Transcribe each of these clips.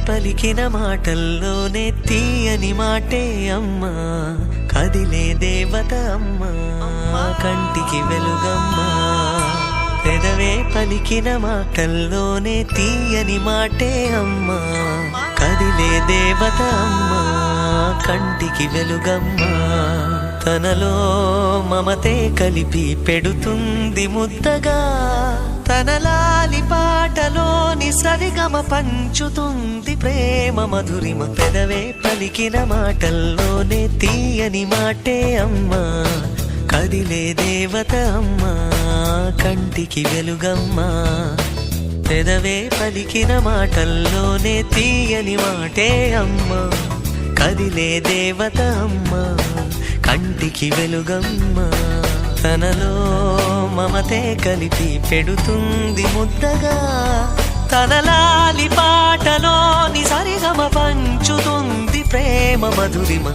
పలికిన మాటల్లోనే తీయని మాటే అమ్మా, కదిలే దేవత అమ్మా, కంటికి వెలుగమ్మా. పెదవే పలికిన మాటల్లోనే తీయని మాటే అమ్మా, కదిలే దేవత అమ్మా, కంటికి వెలుగమ్మా. తనలో మమతే కలిపి పెడుతుంది ముద్దగా, తన లాలి పాటలోని సరిగమ పంచుతుంది ప్రేమ మధురిమ. పెదవే పలికిన మాటల్లోనే తీయని మాటే అమ్మా, కదిలే దేవత అమ్మా, కంటికి వెలుగమ్మా. పెదవే పలికిన మాటల్లోనే తీయని మాటే అమ్మా, కదిలే దేవత అమ్మా, కంటికి వెలుగమ్మా. తనలో మమతే కలిపి పెడుతుంది ముద్దగా, తన లాలి పాటలోని సరిగమ పంచుతుంది ప్రేమ మధురిమ.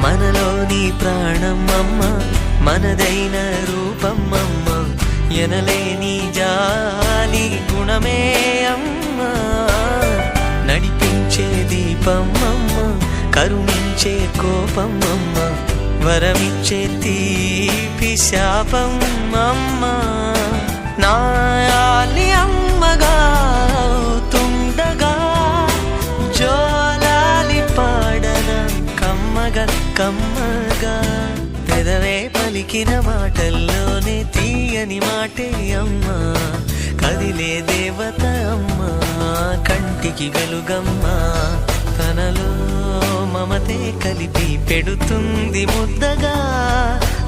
మనలోని ప్రాణం అమ్మ, మనదైన రూపం అమ్మ, ఎనలేని జాలి గుణమే అమ్మ. నడిపించే దీపం అమ్మ, కరుణించే కోపం అమ్మ, వరమిచ్చే తీపి శాపం అమ్మ. నాయాలి అమ్మగా తుండగా, జోలాలి పాడన కమ్మగా కమ్మగా. పెదవే పలికిన మాటల్లోనే తీయని మాటే అమ్మా, కదిలే దేవత అమ్మా, కంటికి వెలుగమ్మా. తనలో మమతే కలిపి పెడుతుంది ముద్దగా,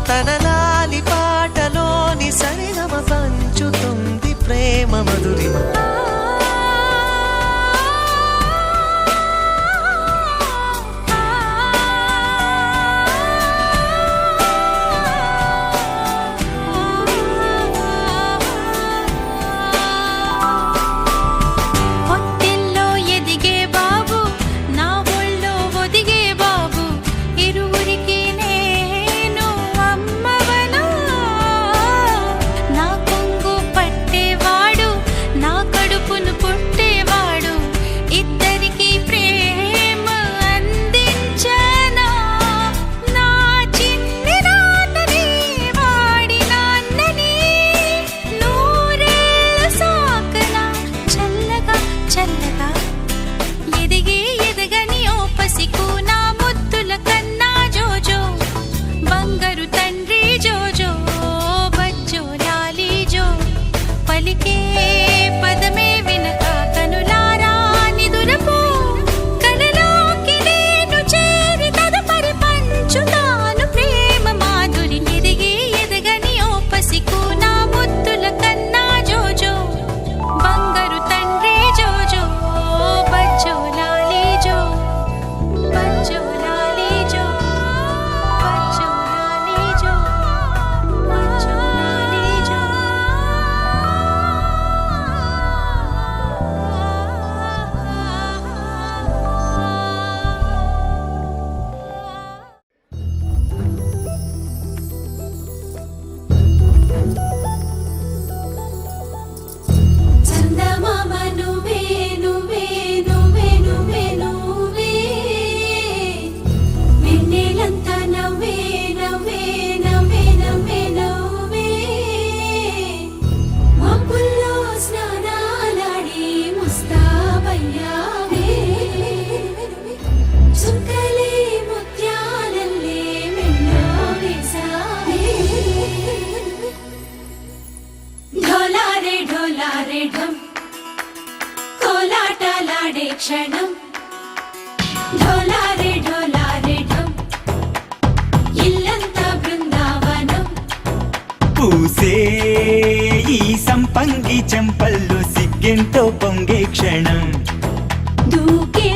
తన లాలి పాటలోని సరిగమ పంచుతుంది ప్రేమ మధురిమ. క్షణం ఢోలారే ఢోలారే ఢం ఇల్లంతా బృందావనం పూసే ఈ సంపంగి చెంపల్లో సిగ్గెంతో పొంగే క్షణం దూకే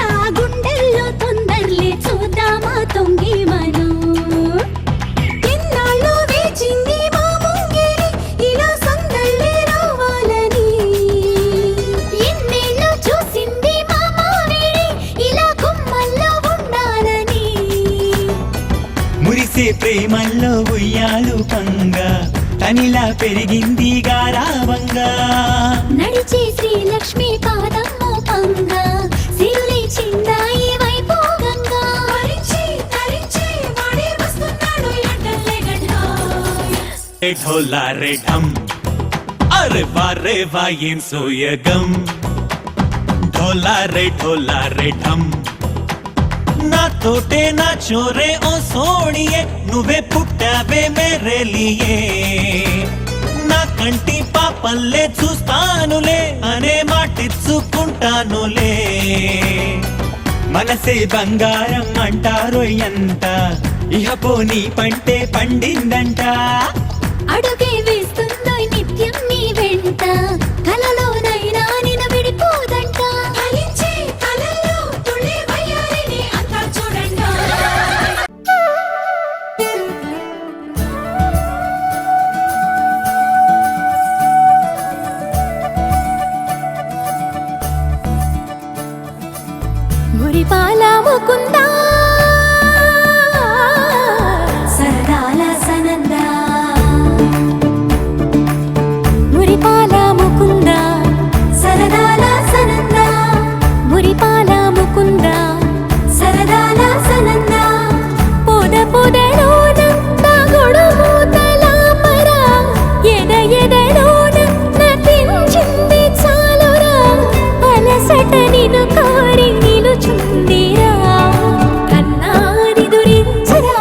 ఆ గుండెల్లో తొందరలే చూద్దాం కురిసే ప్రేమల్లో ఉయ్యాలు పంగా తనిలా పెరిగింది గారావంగా నడిచే శ్రీలక్ష్మి పాదము పంగా సిరులే చిందాయి వైభోగంగా తరించి వాడే వస్తున్నాడు ఎండలే గడ్డ ఢోలా రే ఢమ్ అరే వా ఏం సోయగం ఢోలా రే ఢమ్ నా తోటే నా చోరే ఓ సోణియే నువ్వే పుట్టావే మేరే లియే నా కంటి పాపల్లే చూస్తానులే అనే మాటిచ్చుకుంటానులే మనసే బంగారం అంటారో ఎంత ఇహ పోనీ పంటే పండిందంట అడుగే వేస్తుందో నిత్యం నీ వెంట కలలోనైనా నిన్ను విడిపోదంట ఫలించే కలల్లో తుళ్ళే వయ్యారిని అంతా చూడండి మురిపాల ముకుందా సరదాల సనందా మురిపాల ముకుందా సరదాల సనందా మురిపాల ముకుందా సరదాల సనందా పొదలోన గొడుమూతల పరా ఎదలోన నటించింది చాలురా అలసట నిన్ను కోరి నిలుచుందిరా కన్నాని దురించరా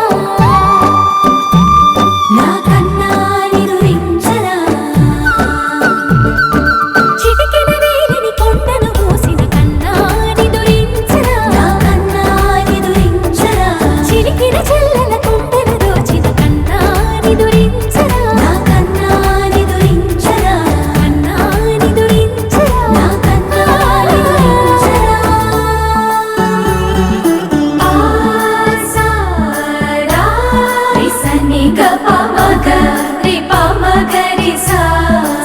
నా కన్నాని దురించరా చిటికెన వేలిని కొండను మోసిన కన్నాని దురించరా నా కన్నాని దురించరా చిలికిన చెల్లెల కొండను దోచిన కన్నాని దురించరా నా కన్నాని దురించరా కన్నాని దురించరా నా కన్నాని దురించరా ఆసారా రిసని గపమగ రిపమగరి సా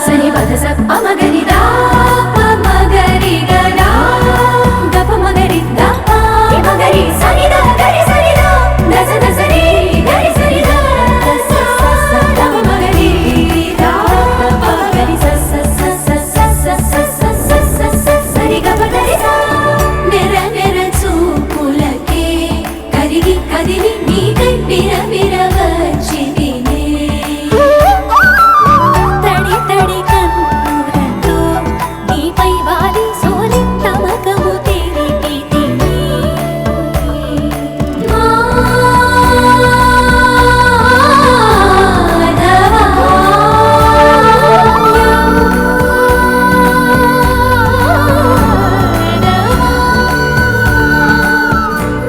సని పద సపమగరి దా పమగరి గడా గపమగరి దా పమగరి సని దా గరి సని దా దస దసరి గరి సని దా దస సస పమగరి దా పమగరి సస సస సస సస సస సరి గపగరి సా నెర నెర చూపులకే కరిగి కదిలి నీకై విర వచ్చిదినే తడి తడి కన్నులతో నీపై వాలి సోలి తమకము తెలిపితిని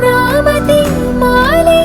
నామతి మాలి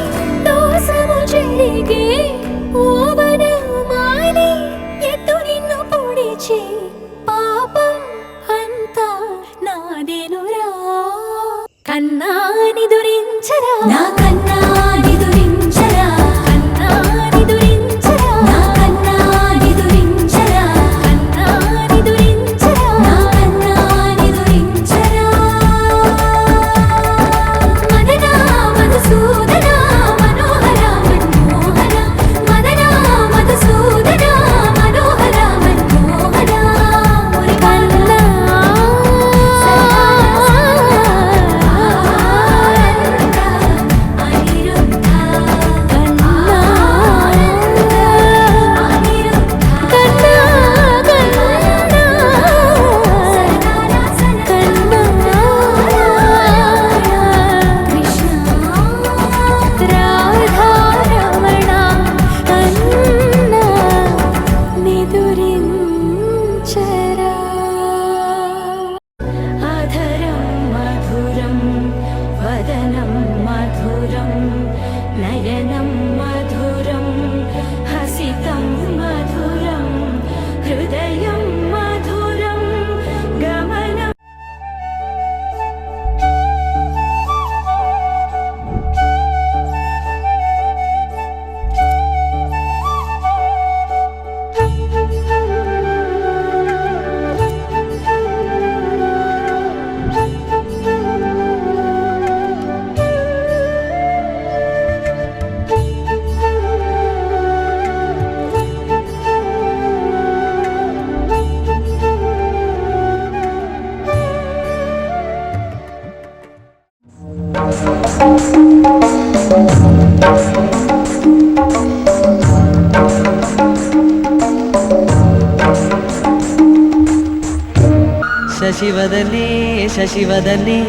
శశివదనే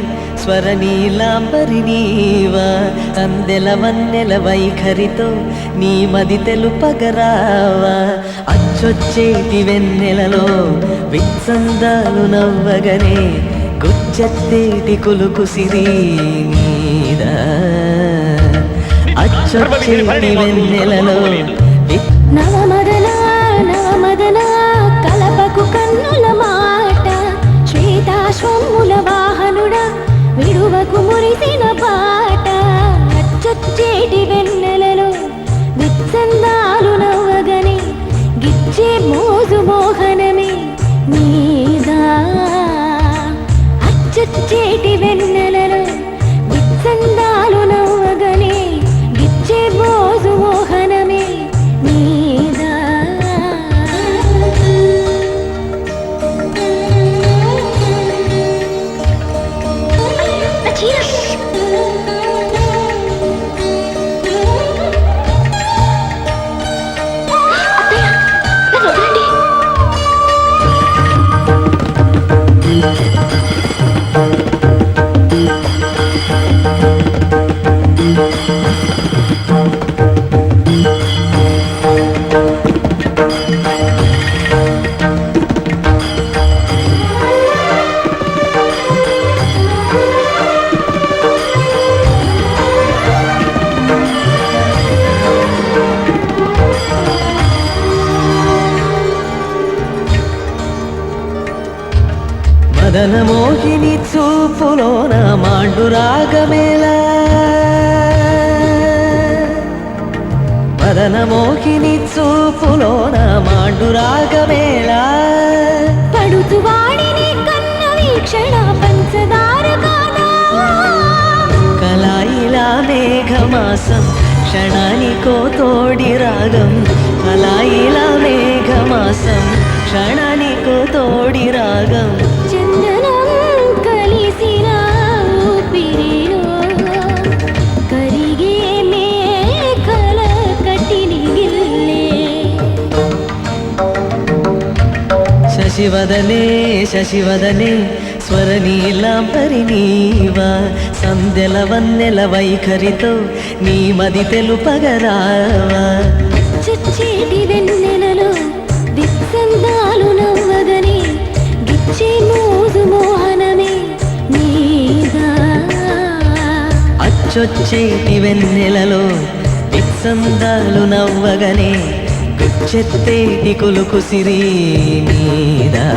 స్వరనీలాంబరి నీవా అందెల వన్నెల వైఖరితో నీ మది తెలుపగరావా అచ్చొచ్చేటి వెన్నెలలో విత్సందాలు నవ్వగనే గుచ్చెత్తేటి కులుకు సిరి నీదా అచ్చొచ్చేటి వెన్నెలలో నవమదన నవమదన కలపకు కన్నుల మాట శ్వేతాశ్వముల వాహనుడా విడువకు మురిసిన పాట అచ్చొచ్చేటి వెన్నెలలో విత్సందాలు నవ్వగని గిచ్చే మోజు మోహనమే నీదా అచ్చొచ్చేటి వెన్నెలలో విత్సందాలు నవ్వగని గిచ్చే మోజు మోహనమే నీదా మదన మోహిని చూపులోన మాండు రాగమేలా మదన మోహిని చూపులోన మాండు రాగమేలా పడుతు వాడిని కన్న వీక్షణ పంచదార కాదా కలాయిలా మేఘమాసం క్షణానికో తోడి రాగం కలాయిలా మేఘమాసం క్షణానికో తోడి రాగం చందనం కలిసిన ఊపిరిలో కరిగే మేఘల కట్టిని గిల్లే శశివదనే శశివదనే స్వరనీలాంబరి నీవా సందెల వన్నెల వైఖరితో నీ మది తెలుపగరావా చచ్చేటి వెన్నెలలో విత్సందాలు నవ్వగని గిచ్చే మోజు మోహనమే నీదా అచ్చొచ్చేటి వెన్నెలలో విత్సందాలు నవ్వగనే గుచ్చెత్తేటి కులుకు సిరి నీదా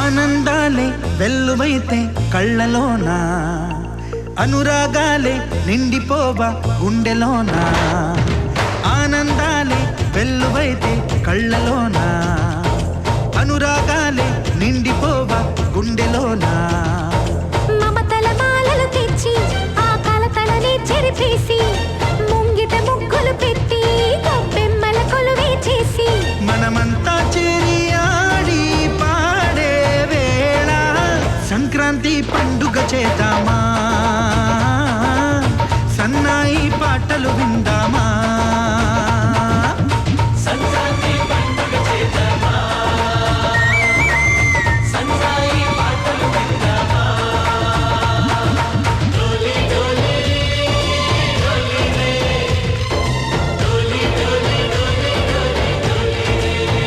ఆనందాలే వెల్లువైతే కళ్ళలోనా, అనురాగాలే నిండిపోవా గుండెలోనా. ఆనందాలే వెల్లువైతే కళ్ళలోనా, అనురాగాలే నిండిపోవా గుండెలోనా. మమతల మాలలు తెచ్చి ఆ కలతలని చెరిపేసి ముంగిట ముగ్గులు పెట్టి గొబ్బెమ్మల కొలువే చేసి మనమంతా చేరి ఆడి పాడే వేళ సంక్రాంతి పండుగ చేద్దామా, సన్నాయి పాటలు విందామా. సంక్రాంతి పండుగ చేద్దామా, సన్నాయి పాటలు విందామా. డోలి డోలి డోలి రే, డోలి డోలి డోలి డోలి డోలి రే.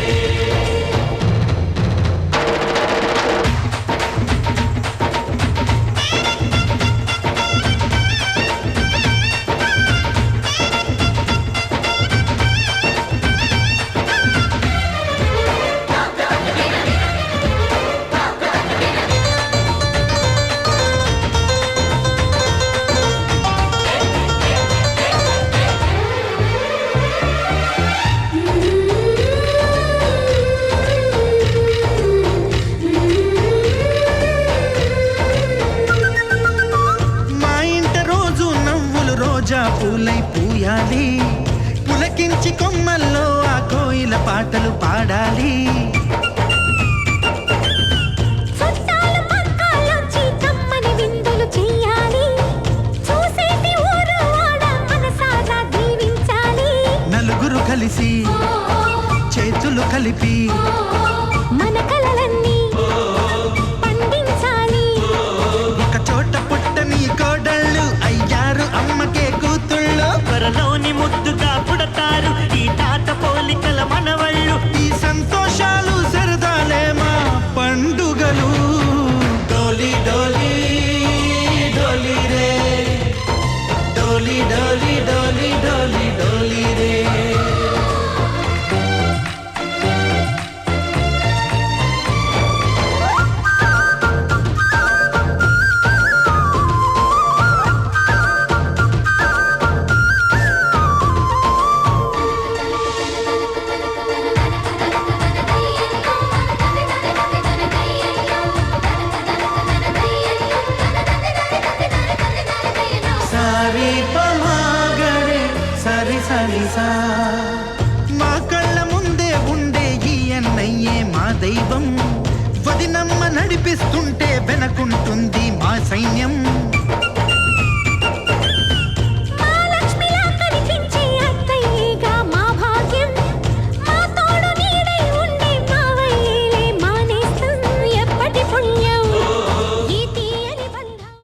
మా ఇంట రోజు నవ్వులు రోజా పూలై పూయాలి, పులకించి కొమ్మల్లో ఆ కోయిల పాటలు పాడాలి. చుట్టాలు పక్కాలొచ్చి కమ్మని విందులు చెయ్యాలి, చూసేటి ఊరు వాడ మనసారా దీవించాలి. నలుగురు కలిసి చేతులు కలిపి మన కలలన్నీ పండించాలి. ఒక చోట పుట్టని కోడళ్ళు అయ్యారు అమ్మకే కూతుళ్ళు. త్వరలోని ముద్దుగా పుడతారు ఈ తాత పోలికల మనవళ్ళు. ఈ సంతోషాలు సరదాలే మా పండుగలు. డోలి డోలి డోలి రే, డోలి డోలి డోలి డోలి డోలి రే. సారి పమాగరే సరి సరి సా. మా కళ్ళ ముందే ఉండే ఈ అన్నయ్యే మా దైవం, వదినమ్మ నడిపిస్తుంటే వెనకుంటుంది మా సైన్యం.